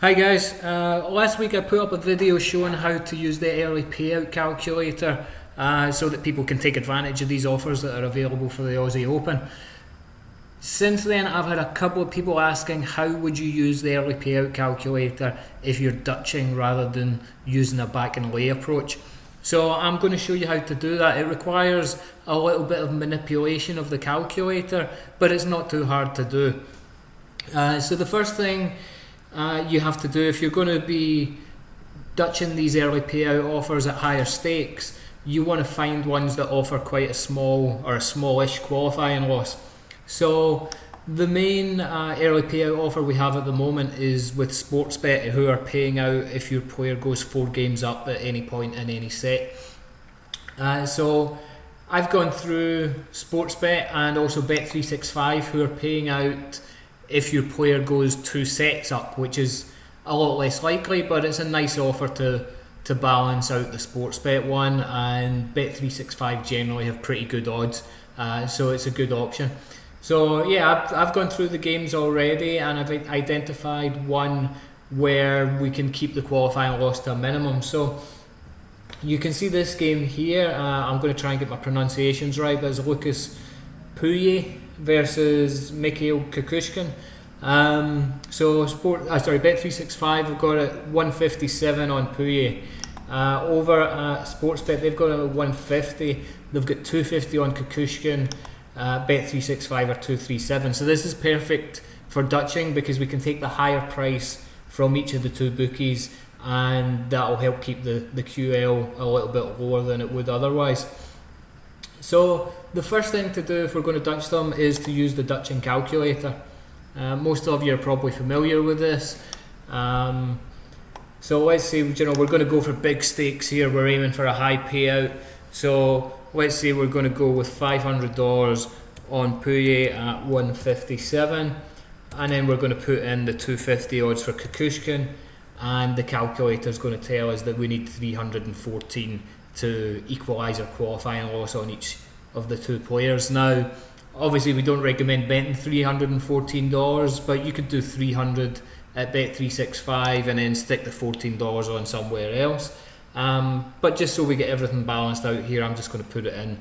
Hi guys, last week I put up a video showing how to use the early payout calculator so that people can take advantage of these offers that are available for the Aussie Open. Since then I've had a couple of people asking how would you use the early payout calculator if you're Dutching rather than using a back and lay approach. So I'm going to show you how to do that. It requires a little bit of manipulation of the calculator, but it's not too hard to do. So the first thing you have to do if you're going to be Dutching these early payout offers at higher stakes, you want to find ones that offer quite a small or a smallish qualifying loss. So the main early payout offer we have at the moment is with Sportsbet, who are paying out if your player goes 4 games up at any point in any set. So I've gone through Sportsbet and also Bet365, who are paying out if your player goes 2 sets up, which is a lot less likely, but it's a nice offer to balance out the Sportsbet one, and Bet365 generally have pretty good odds, so it's a good option. So yeah, I've gone through the games already and I've identified one where we can keep the qualifying loss to a minimum. So you can see this game here, I'm going to try and get my pronunciations right, but it's Lucas Pouillet versus Mikhail Kukushkin. Bet365 have got it 157 on Pouillet. Over at Sportsbet they've got it at 150. They've got 250 on Kukushkin. Bet365 are 237. So this is perfect for Dutching because we can take the higher price from each of the two bookies, and that'll help keep the QL a little bit lower than it would otherwise. So the first thing to do if we're going to Dutch them is to use the Dutching calculator. Most of you are probably familiar with this. So let's say we're going to go for big stakes here. We're aiming for a high payout. So let's say we're going to go with $500 on Pouillet at 157, and then we're going to put in the 250 odds for Kukushkin, and the calculator is going to tell us that we need 314 to equalise our qualifying loss on each of the two players. Now obviously we don't recommend betting $314, but you could do 300 at Bet365 and then stick the $14 on somewhere else. But just so we get everything balanced out here, I'm just going to put it in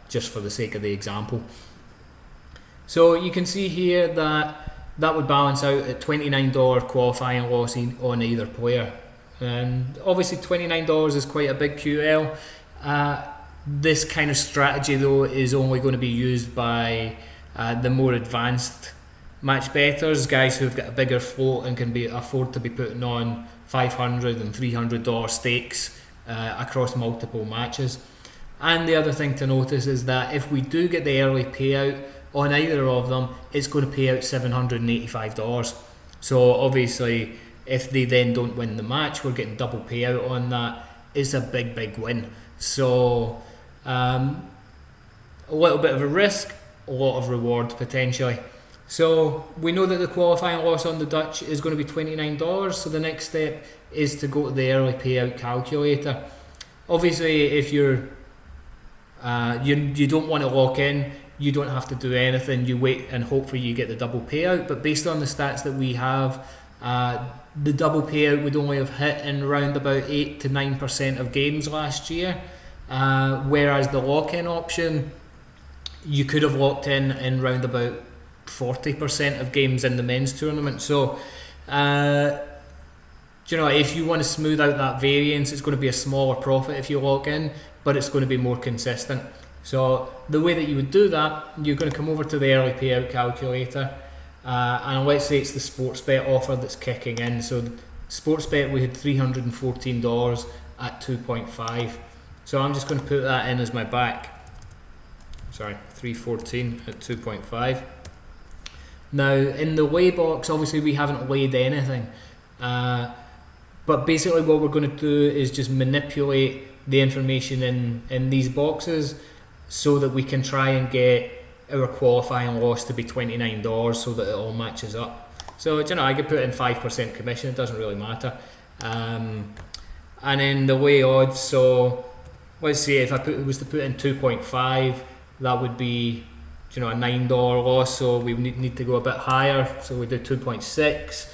just for the sake of the example. So you can see here that would balance out at $29 qualifying loss on either player. And obviously $29 is quite a big QL. This kind of strategy though is only going to be used by the more advanced match bettors, guys who've got a bigger float and can afford to be putting on $500 and $300 stakes across multiple matches. And the other thing to notice is that if we do get the early payout on either of them, it's going to pay out $785. So obviously if they then don't win the match, we're getting double payout on that. It's a big win. So a little bit of a risk, a lot of reward potentially. So we know that the qualifying loss on the Dutch is going to be $29, so the next step is to go to the early payout calculator. Obviously if you're you don't want to lock in, you don't have to do anything, you wait and hopefully you get the double payout. But based on the stats that we have, the double payout would only have hit in around about 8 to 9% of games last year, whereas the lock-in option, you could have locked in round about 40% of games in the men's tournament. So if you want to smooth out that variance, it's going to be a smaller profit if you lock in, but it's going to be more consistent. So the way that you would do that, you're going to come over to the early payout calculator, and let's say it's the Sportsbet offer that's kicking in. So Sportsbet, we had $314 at 2.5. So I'm just going to put that in as my back. Sorry, 314 at 2.5. Now in the lay box, obviously we haven't laid anything, but basically what we're going to do is just manipulate the information in these boxes so that we can try and get our qualifying loss to be $29 so that it all matches up. So I could put in 5% commission, it doesn't really matter. And then the lay odds, so let's say if I was to put in 2.5, that would be a $9 loss, so we need to go a bit higher. So we do 2.6,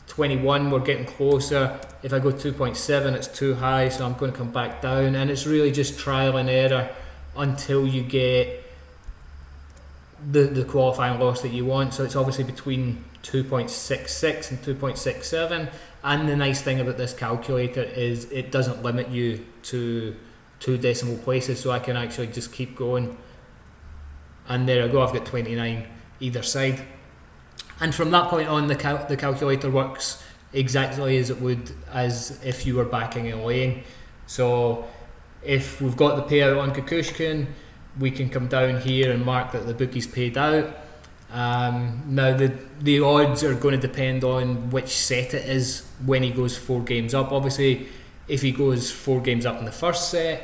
21, we're getting closer. If I go 2.7, it's too high, so I'm going to come back down. And it's really just trial and error until you get the qualifying loss that you want. So it's obviously between 2.66 and 2.67. And the nice thing about this calculator is it doesn't limit you to 2 decimal places, so I can actually just keep going. And there I go, I've got 29 either side. And from that point on, the calculator works exactly as it would as if you were backing and laying. So if we've got the payout on Kukushkin, we can come down here and mark that the bookies paid out. Now the odds are going to depend on which set it is when he goes 4 games up. Obviously, if he goes 4 games up in the first set,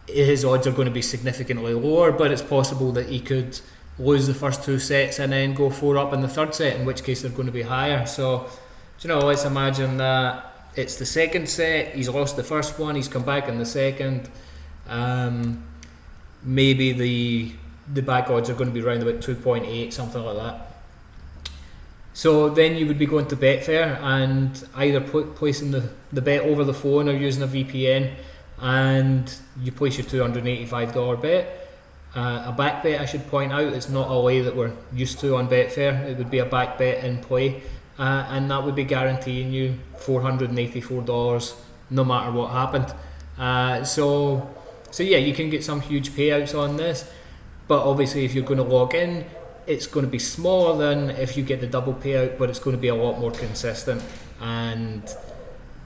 his odds are going to be significantly lower, but it's possible that he could lose the first 2 sets and then go 4 up in the third set, in which case they're going to be higher. So, let's imagine that it's the second set, he's lost the first one, he's come back in the second. Maybe the back odds are going to be around about 2.8, something like that. So then you would be going to Betfair and either placing the bet over the phone or using a VPN, and you place your $285 bet. A back bet, I should point out, it's not a lay that we're used to on Betfair. It would be a back bet in play, and that would be guaranteeing you $484 no matter what happened. So yeah, you can get some huge payouts on this, but obviously if you're going to log in, it's going to be smaller than if you get the double payout, but it's going to be a lot more consistent. And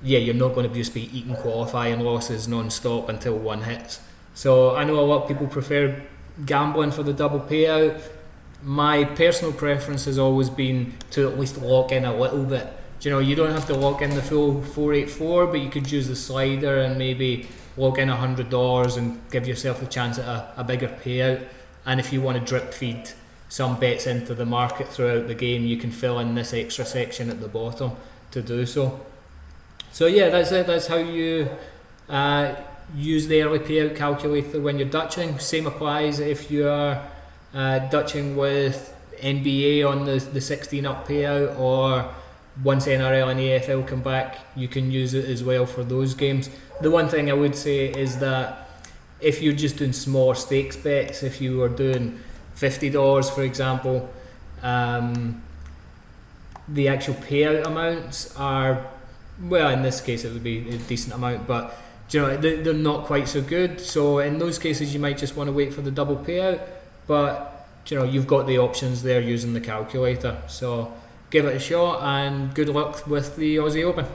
yeah, you're not going to just be eating qualifying losses non-stop until one hits. So I know a lot of people prefer gambling for the double payout. My personal preference has always been to at least lock in a little bit. You don't have to lock in the full 484, but you could use the slider and maybe lock in $100 and give yourself the chance at a bigger payout. And if you want to drip feed some bets into the market throughout the game, you can fill in this extra section at the bottom to do so. So yeah, that's it. That's how you use the early payout calculator when you're Dutching. Same applies if you are Dutching with NBA on the 16 up payout, or once NRL and AFL come back, you can use it as well for those games. The one thing I would say is that if you're just doing small stakes bets, if you were doing $50 for example, the actual payout amounts are, well, in this case it would be a decent amount, but they're not quite so good. So in those cases you might just want to wait for the double payout, but you've got the options there using the calculator. So give it a shot and good luck with the Aussie Open.